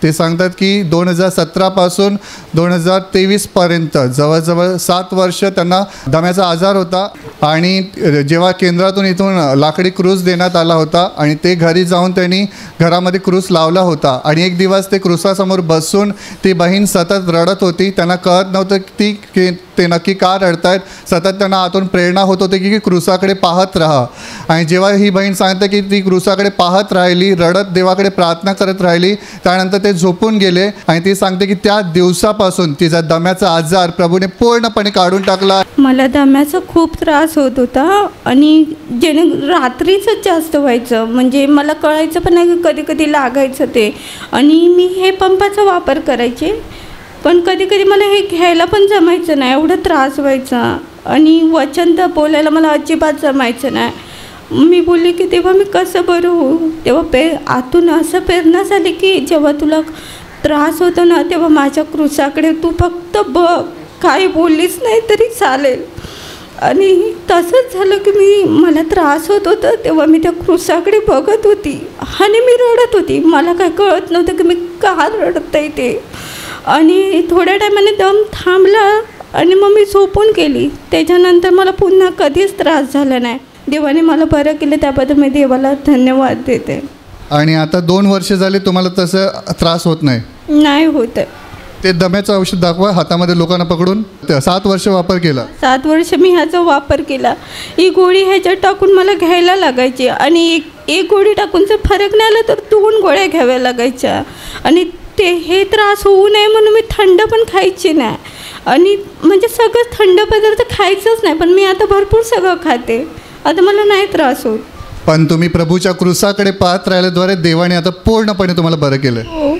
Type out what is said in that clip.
ते सांगतात की 2017 पासून 2023 पर्यंत जवळजवळ 7 वर्ष त्यांना दम्याचा आजार होता आणि जेव्हा केंद्रातून इथून लाकडी क्रूस देण्यात आला होता आणि ते घरी जाऊन त्यांनी घरामध्ये क्रूस लावला होता आणि एक दिवस ते क्रूसासमोर बसून ती बहीण सतत रडत होती. त्यांना कळत नव्हतं की ते नक्की का रडतायत. सतत त्यांना आतून प्रेरणा होत होती की क्रूसाकडे पाहत राहा. आणि जेव्हा ही बहीण सांगते की ती क्रूसाकडे पाहत राहिली, रडत देवाकडे प्रार्थना करत राहिली, त्यानंतर ते झोपून गेले आणि ती सांगते की त्या दिवसापासून तिचा दम्याचा आजार प्रभूने पूर्णपणे काढून टाकला. मला दम्याचा खूप त्रास होत होता आणि जेणे रात्रीचंच जास्त व्हायचं, म्हणजे मला कळायचं पण नाही कधी कधी लागायचं ते. आणि मी हे पंपाचा वापर करायचे पण कधी कधी मला हे घ्यायला पण जमायचं नाही, एवढा त्रास व्हायचा. आणि वचन तर बोलायला मला अजिबात जमायचं नाही. मी बोलले की तेव्हा मी कसं बरं होऊ. तेव्हा आतून असं प्रेरणा झाली की जेव्हा तुला त्रास होतो ना तेव्हा माझ्या क्रूसाकडे तू फक्त बघ, काही बोललीच नाही तरी चालेल. आणि तसंच झालं की मला त्रास होत होता तेव्हा मी त्या क्रूसाकडे बघत होती आणि मी रडत होती. मला काय कळत नव्हतं की मी का रडत आहे ते. आणि थोड्या टायमाने दम थांबला आणि मग मी झोपून गेली. त्याच्यानंतर मला पुन्हा कधीच त्रास झाला नाही. देवाने मला बरं केलं, त्याबद्दल मी देवाला धन्यवाद देते. आणि आता 2 वर्ष झाले तुम्हाला तसं त्रास होत नाही? नाही होत. ते दम्याचं औषध दाखवा हातामध्ये लोकांना पकडून. 7 वर्ष वापर केला. 7 वर्ष मी ह्याचा वापर केला. ही गोळी ह्याच्यात टाकून मला घ्यायला लागायची आणि एक गोळी टाकून जर फरक नाही आला तर 2 गोळ्या घ्याव्या लागायच्या. आणि हे त्रास होऊ नये म्हणून मी थंड पण खायची नाही. आणि म्हणजे सगळं थंड पदार्थ खायचंच नाही, पण मी आता भरपूर सगळं खाते. आता मला नाही त्रास होत. पण तुम्ही प्रभूच्या क्रूसाकडे पाहत राहिल्याद्वारे देवाने आता पूर्णपणे तुम्हाला बरं केलं. हो.